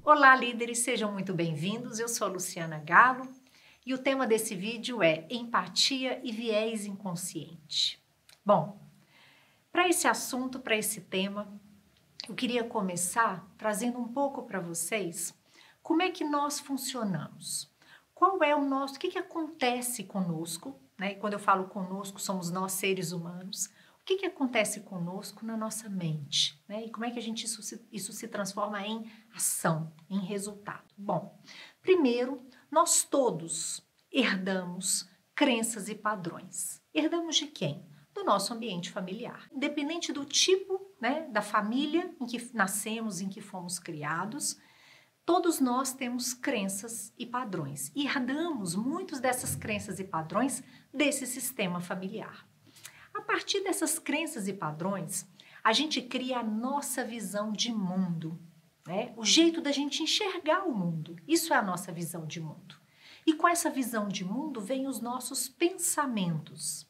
Olá, líderes, sejam muito bem-vindos. Eu sou a Luciana Galo e o tema desse vídeo é empatia e viés inconsciente. Bom, para esse assunto, para esse tema, eu queria começar trazendo um pouco para vocês como é que nós funcionamos. Qual é o nosso, o que acontece conosco, né? Quando eu falo conosco, somos nós seres humanos. O que acontece conosco na nossa mente, né? E como é que isso se transforma em ação, em resultado? Bom, primeiro, nós todos herdamos crenças e padrões. Herdamos de quem? Do nosso ambiente familiar. Independente do tipo, né, da família em que nascemos, em que fomos criados, todos nós temos crenças e padrões. E herdamos muitas dessas crenças e padrões desse sistema familiar. A partir dessas crenças e padrões, a gente cria a nossa visão de mundo, né? O jeito da gente enxergar o mundo. Isso é a nossa visão de mundo. E com essa visão de mundo vem os nossos pensamentos.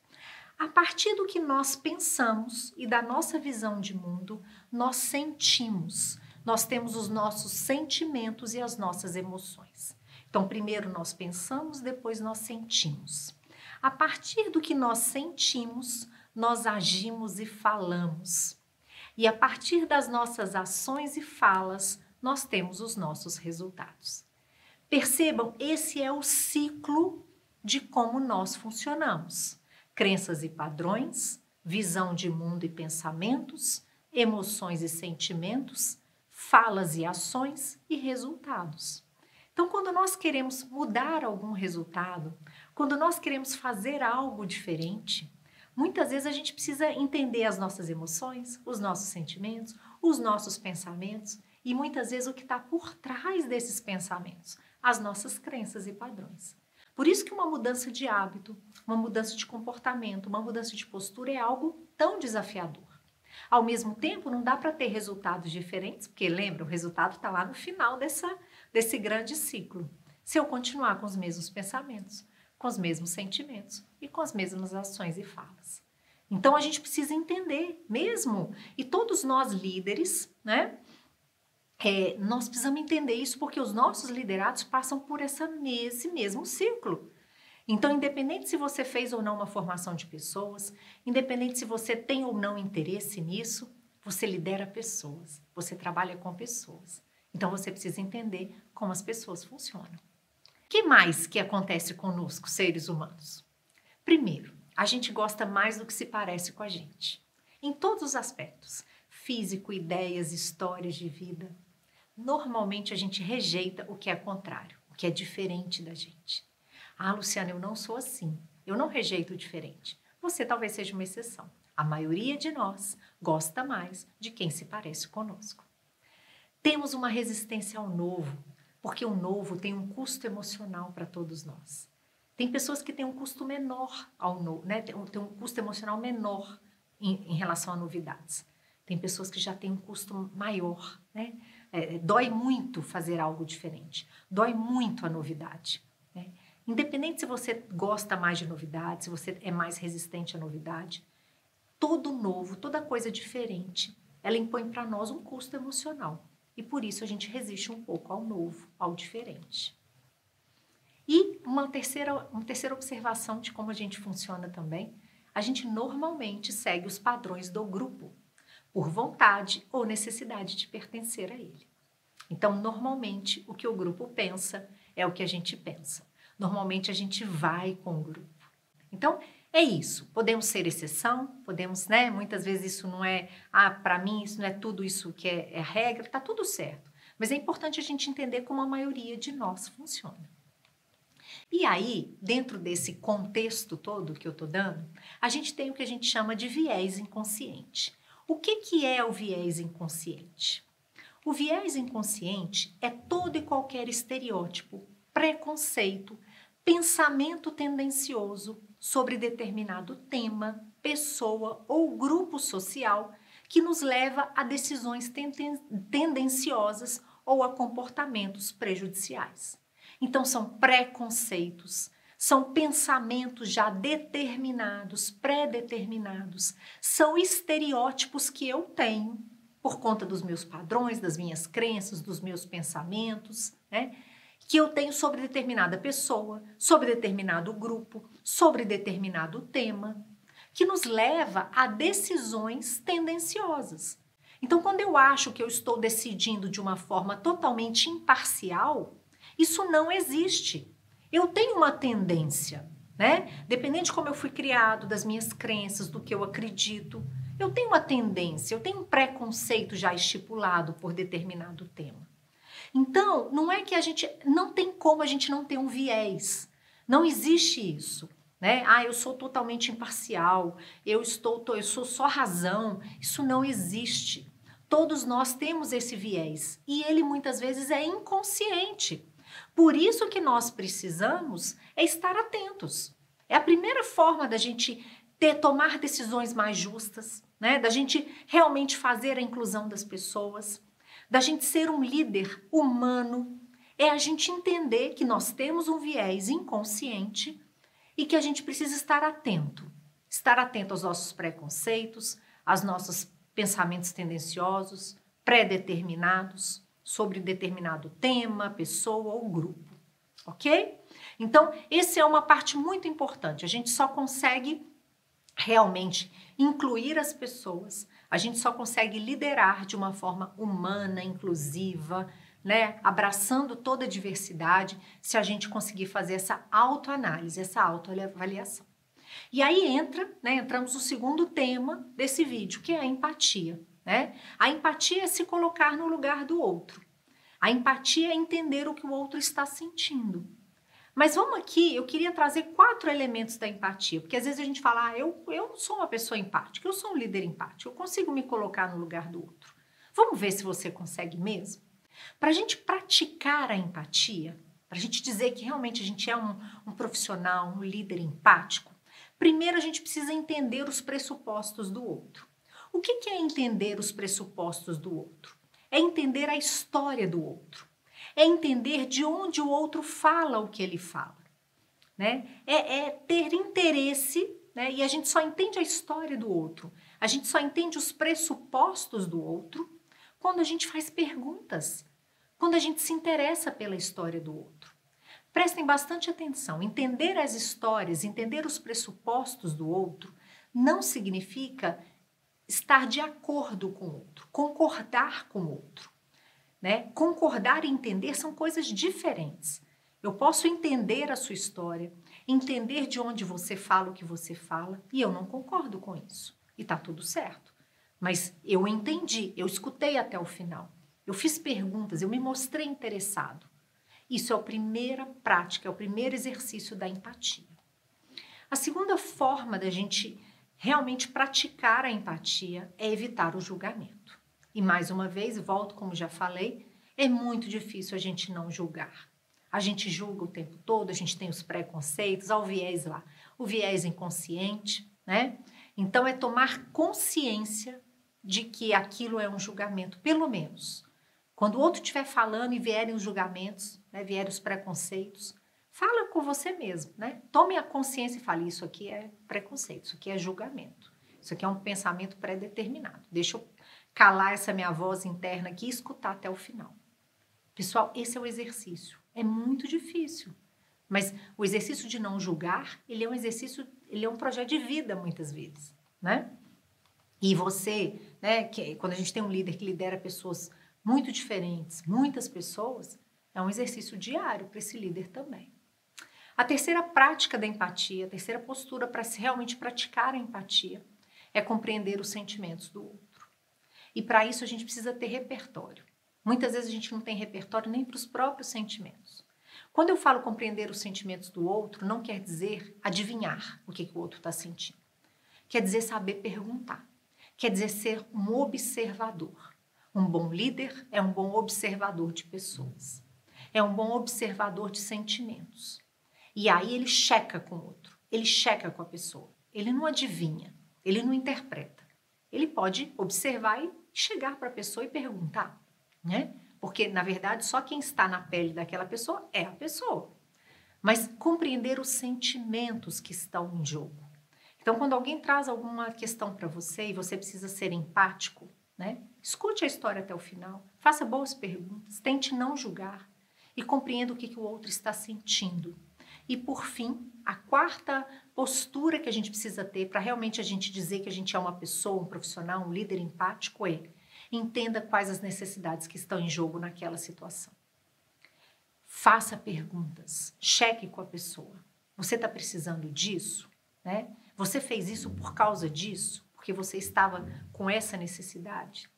A partir do que nós pensamos e da nossa visão de mundo, nós sentimos. Nós temos os nossos sentimentos e as nossas emoções. Então, primeiro nós pensamos, depois nós sentimos. A partir do que nós sentimos, nós agimos e falamos. E a partir das nossas ações e falas, nós temos os nossos resultados. Percebam, esse é o ciclo de como nós funcionamos. Crenças e padrões, visão de mundo e pensamentos, emoções e sentimentos, falas e ações e resultados. Então, quando nós queremos mudar algum resultado, quando nós queremos fazer algo diferente, muitas vezes a gente precisa entender as nossas emoções, os nossos sentimentos, os nossos pensamentos e muitas vezes o que está por trás desses pensamentos, as nossas crenças e padrões. Por isso que uma mudança de hábito, uma mudança de comportamento, uma mudança de postura é algo tão desafiador. Ao mesmo tempo, não dá para ter resultados diferentes, porque lembra, o resultado está lá no final desse grande ciclo. Se eu continuar com os mesmos pensamentos, com os mesmos sentimentos e com as mesmas ações e falas. Então, a gente precisa entender mesmo, e todos nós líderes, né? Nós precisamos entender isso porque os nossos liderados passam por esse mesmo ciclo. Então, independente se você fez ou não uma formação de pessoas, independente se você tem ou não interesse nisso, você lidera pessoas, você trabalha com pessoas. Então, você precisa entender como as pessoas funcionam. O que mais que acontece conosco, seres humanos? Primeiro, a gente gosta mais do que se parece com a gente. Em todos os aspectos, físico, ideias, histórias de vida. Normalmente, a gente rejeita o que é contrário, o que é diferente da gente. Ah, Luciana, eu não sou assim. Eu não rejeito o diferente. Você talvez seja uma exceção. A maioria de nós gosta mais de quem se parece conosco. Temos uma resistência ao novo, porque o novo tem um custo emocional para todos nós. Tem pessoas que têm um custo menor ao novo, né? Tem um custo emocional menor em relação a novidades. Tem pessoas que já têm um custo maior, né? Dói muito fazer algo diferente. Dói muito a novidade, né? Independente se você gosta mais de novidade, se você é mais resistente à novidade, todo novo, toda coisa diferente, ela impõe para nós um custo emocional. E por isso a gente resiste um pouco ao novo, ao diferente. E uma terceira observação de como a gente funciona também, a gente normalmente segue os padrões do grupo, por vontade ou necessidade de pertencer a ele. Então, normalmente, o que o grupo pensa é o que a gente pensa. Normalmente a gente vai com o grupo. Então, é isso. Podemos ser exceção, podemos, né? Muitas vezes isso não é, para mim isso não é tudo isso que é a regra, tá tudo certo. Mas é importante a gente entender como a maioria de nós funciona. E aí, dentro desse contexto todo que eu tô dando, a gente tem o que a gente chama de viés inconsciente. O que é o viés inconsciente? O viés inconsciente é todo e qualquer estereótipo, preconceito, pensamento tendencioso sobre determinado tema, pessoa ou grupo social que nos leva a decisões tendenciosas ou a comportamentos prejudiciais. Então, são preconceitos, são pensamentos já determinados, pré-determinados, são estereótipos que eu tenho por conta dos meus padrões, das minhas crenças, dos meus pensamentos, né? Que eu tenho sobre determinada pessoa, sobre determinado grupo, sobre determinado tema, que nos leva a decisões tendenciosas. Então, quando eu acho que eu estou decidindo de uma forma totalmente imparcial, isso não existe. Eu tenho uma tendência, né? Dependendo de como eu fui criado, das minhas crenças, do que eu acredito, eu tenho uma tendência, eu tenho um preconceito já estipulado por determinado tema. Então, não é que a gente não tem como a gente não ter um viés. Não existe isso, né? Ah, eu sou totalmente imparcial, eu sou só razão. Isso não existe. Todos nós temos esse viés e ele muitas vezes é inconsciente. Por isso que nós precisamos é estar atentos. É a primeira forma da gente tomar decisões mais justas, né? Da gente realmente fazer a inclusão das pessoas, da gente ser um líder humano, é a gente entender que nós temos um viés inconsciente e que a gente precisa estar atento aos nossos preconceitos, aos nossos pensamentos tendenciosos, pré-determinados sobre determinado tema, pessoa ou grupo, ok? Então, essa é uma parte muito importante. A gente só consegue realmente incluir as pessoas, a gente só consegue liderar de uma forma humana, inclusiva, né? Abraçando toda a diversidade, se a gente conseguir fazer essa autoanálise, essa autoavaliação. E aí entramos no segundo tema desse vídeo, que é a empatia, né? A empatia é se colocar no lugar do outro. A empatia é entender o que o outro está sentindo. Mas vamos aqui, eu queria trazer 4 elementos da empatia, porque às vezes a gente fala, eu não sou uma pessoa empática, eu sou um líder empático, eu consigo me colocar no lugar do outro. Vamos ver se você consegue mesmo? Para a gente praticar a empatia, para a gente dizer que realmente a gente é um profissional, um líder empático, primeiro a gente precisa entender os pressupostos do outro. O que é entender os pressupostos do outro? É entender a história do outro. É entender de onde o outro fala o que ele fala, né? É ter interesse, né? E a gente só entende a história do outro, a gente só entende os pressupostos do outro quando a gente faz perguntas, quando a gente se interessa pela história do outro. Prestem bastante atenção, entender as histórias, entender os pressupostos do outro não significa estar de acordo com o outro, concordar com o outro. Né? Concordar e entender são coisas diferentes. Eu posso entender a sua história, entender de onde você fala o que você fala, e eu não concordo com isso. E tá tudo certo. Mas eu entendi, eu escutei até o final. Eu fiz perguntas, eu me mostrei interessado. Isso é a primeira prática, é o primeiro exercício da empatia. A segunda forma da gente realmente praticar a empatia é evitar o julgamento. E mais uma vez, volto como já falei, é muito difícil a gente não julgar. A gente julga o tempo todo, a gente tem os preconceitos, há o viés lá, o viés inconsciente, né? Então é tomar consciência de que aquilo é um julgamento, pelo menos. Quando o outro estiver falando e vierem os julgamentos, né, vierem os preconceitos, fala com você mesmo, né? Tome a consciência e fale, isso aqui é preconceito, isso aqui é julgamento, isso aqui é um pensamento pré-determinado. Deixa eu calar essa minha voz interna aqui e escutar até o final. Pessoal, esse é o exercício. É muito difícil. Mas o exercício de não julgar, ele é um exercício, ele é um projeto de vida muitas vezes, né? E você, né, quando a gente tem um líder que lidera pessoas muito diferentes, muitas pessoas, é um exercício diário para esse líder também. A terceira prática da empatia, a terceira postura para realmente praticar a empatia é compreender os sentimentos do outro. E para isso a gente precisa ter repertório. Muitas vezes a gente não tem repertório nem para os próprios sentimentos. Quando eu falo compreender os sentimentos do outro, não quer dizer adivinhar o que o outro está sentindo. Quer dizer saber perguntar. Quer dizer ser um observador. Um bom líder é um bom observador de pessoas. É um bom observador de sentimentos. E aí ele checa com o outro. Ele checa com a pessoa. Ele não adivinha. Ele não interpreta. Ele pode observar e chegar para a pessoa e perguntar, né? Porque, na verdade, só quem está na pele daquela pessoa é a pessoa. Mas compreender os sentimentos que estão em jogo. Então, quando alguém traz alguma questão para você e você precisa ser empático, né? Escute a história até o final, faça boas perguntas, tente não julgar e compreenda o que o outro está sentindo. E, por fim, a quarta postura que a gente precisa ter para realmente a gente dizer que a gente é uma pessoa, um profissional, um líder empático é: entenda quais as necessidades que estão em jogo naquela situação. Faça perguntas, cheque com a pessoa. Você está precisando disso? Né? Você fez isso por causa disso? Porque você estava com essa necessidade?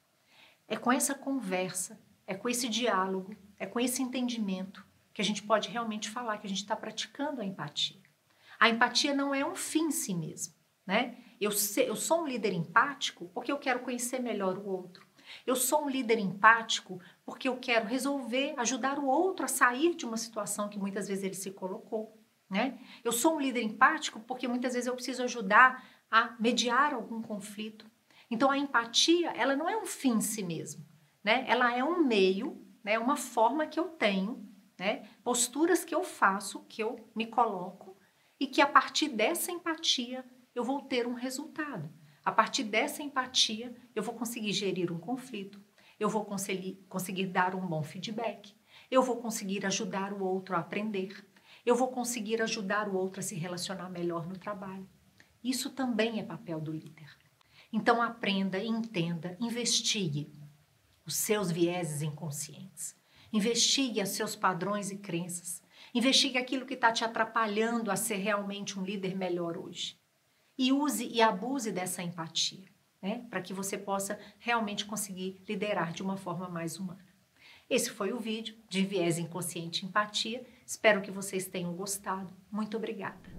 É com essa conversa, é com esse diálogo, é com esse entendimento que a gente pode realmente falar que a gente está praticando a empatia. A empatia não é um fim em si mesmo, né? Eu sou um líder empático porque eu quero conhecer melhor o outro. Eu sou um líder empático porque eu quero resolver, ajudar o outro a sair de uma situação que muitas vezes ele se colocou, né? Eu sou um líder empático porque muitas vezes eu preciso ajudar a mediar algum conflito. Então, a empatia, ela não é um fim em si mesmo, né? Ela é um meio, né? Uma forma que eu tenho, né? Posturas que eu faço, que eu me coloco e que a partir dessa empatia eu vou ter um resultado. A partir dessa empatia eu vou conseguir gerir um conflito, eu vou conseguir dar um bom feedback, eu vou conseguir ajudar o outro a aprender, eu vou conseguir ajudar o outro a se relacionar melhor no trabalho. Isso também é papel do líder. Então aprenda, entenda, investigue os seus vieses inconscientes. Investigue os seus padrões e crenças. Investigue aquilo que está te atrapalhando a ser realmente um líder melhor hoje. E use e abuse dessa empatia, né? Para que você possa realmente conseguir liderar de uma forma mais humana. Esse foi o vídeo de viés inconsciente e empatia. Espero que vocês tenham gostado. Muito obrigada.